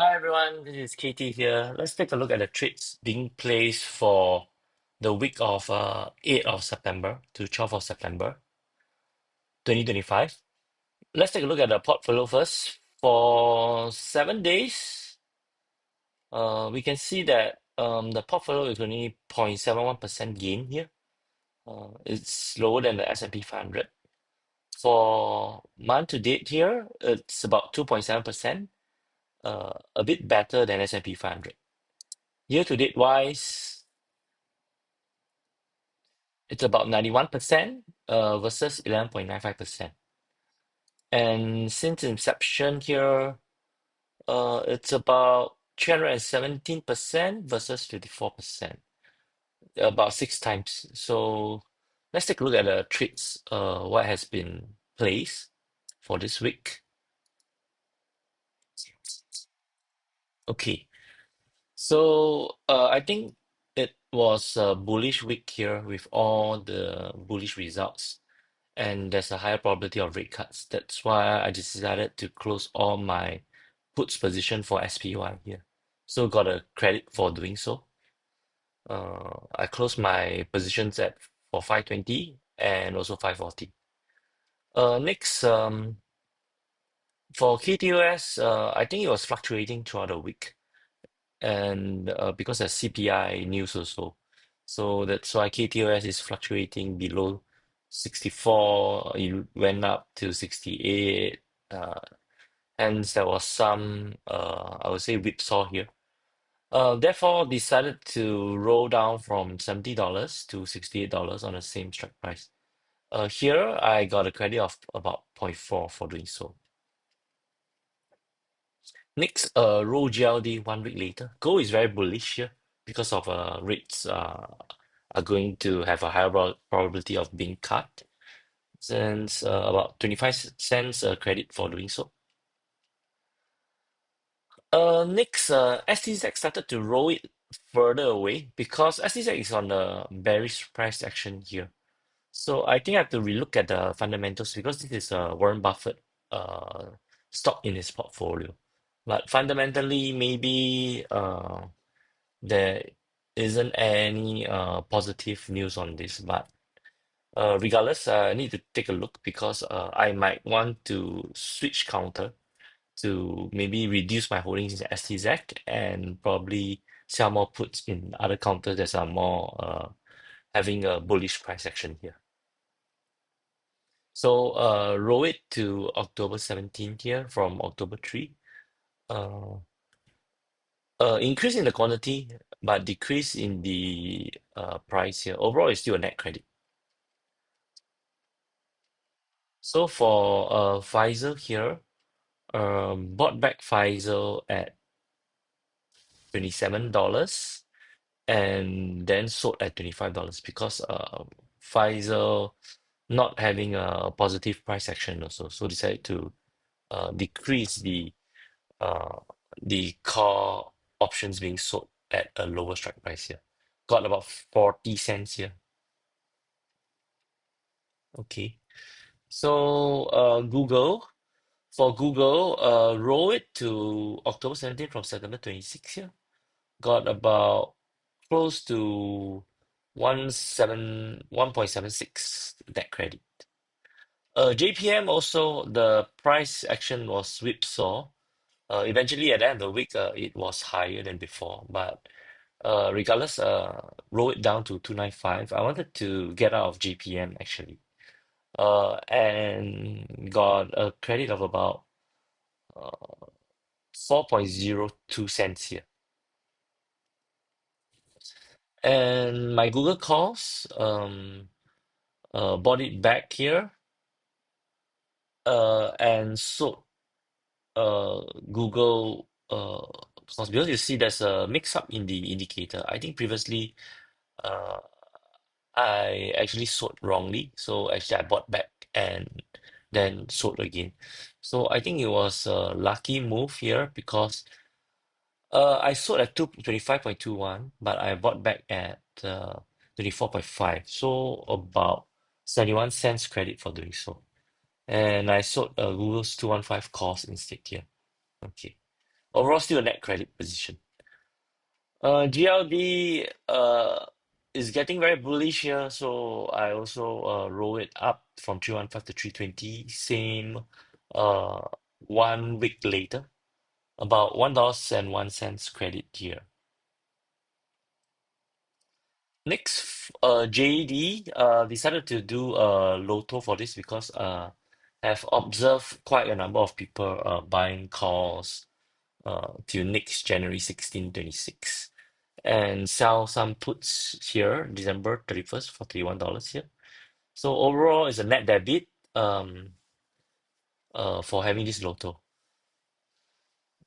Hi everyone, this is Katie here. Let's take a look at the trades being placed for the week of 8th of September to 12th of September 2025. Let's take a look at the portfolio first. For 7 days, we can see that the portfolio is only 0.71% gain here. It's lower than the S&P 500. For month to date here, it's about 2.7%, a bit better than S&P 500. Year to date wise, it's about 91% versus 11.95%. And since inception here, it's about 317% versus 54%, about six times. So let's take a look at the trades, what has been placed for this week. Okay, so I think it was a bullish week here with all the bullish results, and there's a higher probability of rate cuts. That's why I decided to close all my puts position for SPY here. So got a credit for doing so. I closed my positions at for 520 and also 540. Next, for KTOS, I think it was fluctuating throughout the week, and because of CPI news also. So that's why KTOS is fluctuating below 64. It went up to 68. Hence, there was some, I would say, whipsaw here. Therefore, decided to roll down from $70 to $68 on the same strike price. Here, I got a credit of about zero point 0.4 for doing so. Next, roll GLD 1 week later. Gold is very bullish here because of rates are going to have a higher probability of being cut, since about 25 cents credit for doing so. Next, STZ started to roll it further away because STZ is on the bearish price action here. So I think I have to relook at the fundamentals because this is a Warren Buffett uh, stock in his portfolio. But fundamentally, maybe there isn't any positive news on this. But regardless, I need to take a look because I might want to switch counter to maybe reduce my holdings in STZ and probably sell more puts in other counters that are more having a bullish price action here. So roll it to October 17th here from October 3. Uh, Increase in the quantity, but decrease in the price here. Overall, it's still a net credit. So for Pfizer here, bought back Pfizer at $27 and then sold at $25 because Pfizer not having a positive price action also. So decided to decrease uh, the call options being sold at a lower strike price here. Got about 40 cents here. Okay. So for Google, roll it to October 17th from September 26th here. Got about close to 1.76 net credit. JPM also, the price action was whipsaw. Eventually, at the end of the week, it was higher than before. But regardless, roll it down to 295. I wanted to get out of JPM actually, and got a credit of about uh, 4.02 cents here. And my Google calls, bought it back here, and sold uh Google because you see there's a mix up in the indicator. I think previously uh I actually sold wrongly, so actually I bought back and then sold again. So I think it was a lucky move here because I sold at 25.21, but I bought back at 24.5, so about 71 cents credit for doing so. And I sold Google's 215 calls instead here. Okay. Overall, still a net credit position. GLD is getting very bullish here, so I also roll it up from 315 to 320. Same uh 1 week later, about $1.01 credit here. Next, JD decided to do a Lotto for this because have observed quite a number of people buying calls till next January 16, 26, and sell some puts here December 31st for $31 here. So overall, it's a net debit um for having this Lotto.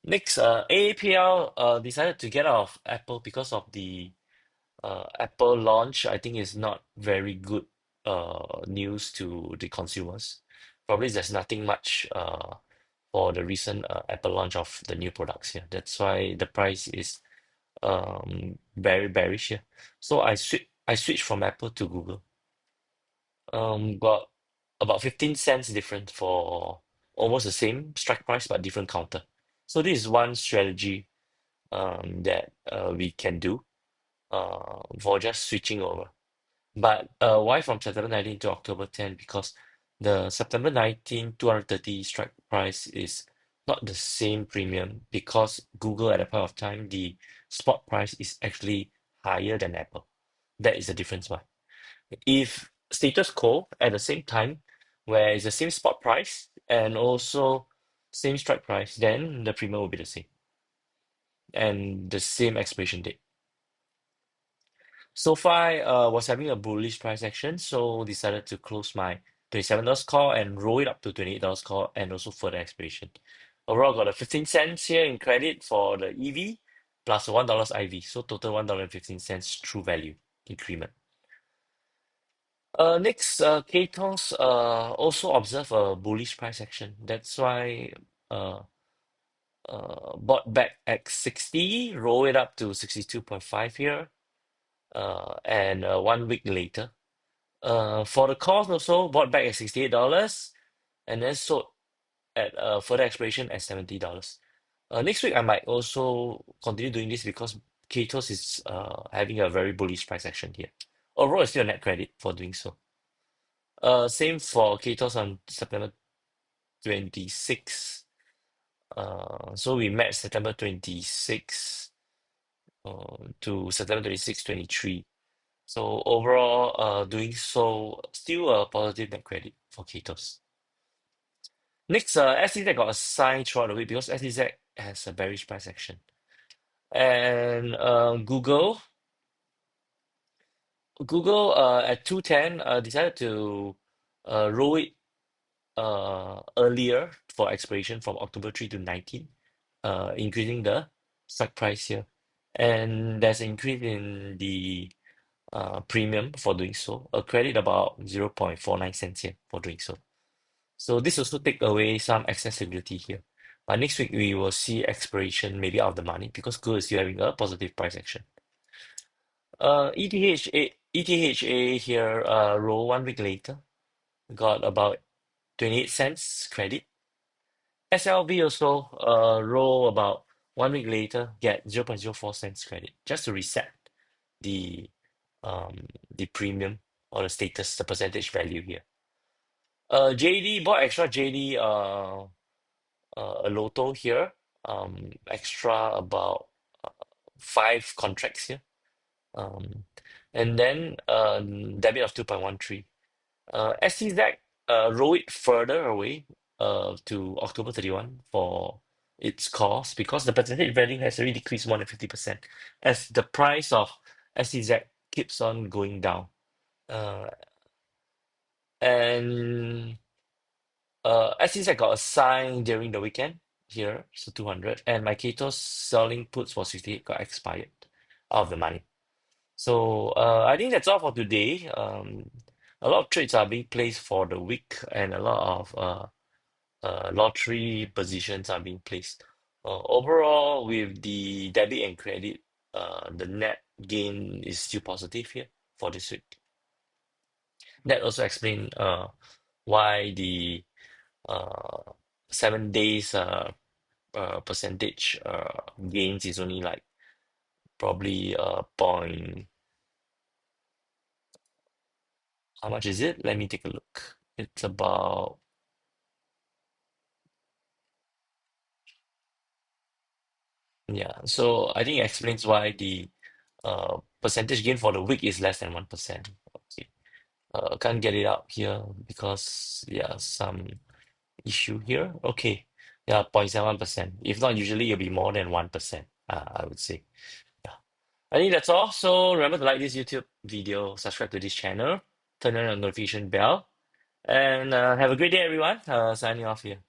Next, AAPL decided to get out of Apple because of the Apple launch. I think is not very good news to the consumers. Probably there's nothing much for the recent Apple launch of the new products here. That's why the price is very bearish here. So I switched from Apple to Google. Got about 15 cents different for almost the same strike price but different counter. So this is one strategy that we can do for just switching over. But why from September 19 to October 10? Because the September 19 230 strike price is not the same premium because Google at that point of time, the spot price is actually higher than Apple. That is the difference why. If status quo at the same time, where it's the same spot price and also same strike price, then the premium will be the same and the same expiration date. SoFi was having a bullish price action, so decided to close my $27 call and roll it up to $28 call and also further expiration. Overall, got a 15 cents here in credit for the EV plus a $1 IV, so total $1.15 true value increment. Next, KTOS also observe a bullish price action. That's why uh, bought back at 60, roll it up to 62.5 here, and 1 week later. For the calls also bought back at $68 and then sold at further expiration at $70. Next week I might also continue doing this because Katos is having a very bullish price action here. Overall, it's still a net credit for doing so. Same for Katos on September 26. So we met September 26 to September 26, 23. So overall, doing so still a positive net credit for Katos. Next, SDZ got assigned throughout the week because SDZ has a bearish price action. And Google at 210 decided to roll it earlier for expiration from October 3 to 19, increasing the strike price here. And there's an increase in the premium for doing so, a credit about 0.49 cents here for doing so. So this also take away some accessibility here. But next week we will see expiration maybe out of the money because gold is still having a positive price action. ETHA here roll 1 week later, got about 28 cents credit. SLV also roll about 1 week later, get 0.04 cents credit, just to reset the the premium or the status, the percentage value here. JD bought extra JD a Lotto here, extra about 5 contracts here, um, and then debit of 2.13. SCZ roll it further away to October 31 for its cost because the percentage value has already decreased more than 50% as the price of SCZ keeps on going down. Uh, and SCZ got assigned during the weekend here, so 200, and my Kato's selling puts for 68 got expired out of the money. So I think that's all for today. A lot of trades are being placed for the week, and a lot of lottery positions are being placed. Overall, with the debit and credit, the net gain is still positive here for this week. That also explains why the uh, 7 days percentage gains is only like probably point. How much is it? Let me take a look. It's about, yeah. So I think it explains why the percentage gain for the week is less than 1%. Okay. Can't get it out here because yeah, some issue here. Okay. Yeah, 0.71%. If not, usually it'll be more than 1%, I would say. Yeah. I think that's all. So remember to like this YouTube video, subscribe to this channel, turn on the notification bell, and have a great day, everyone. Signing off here.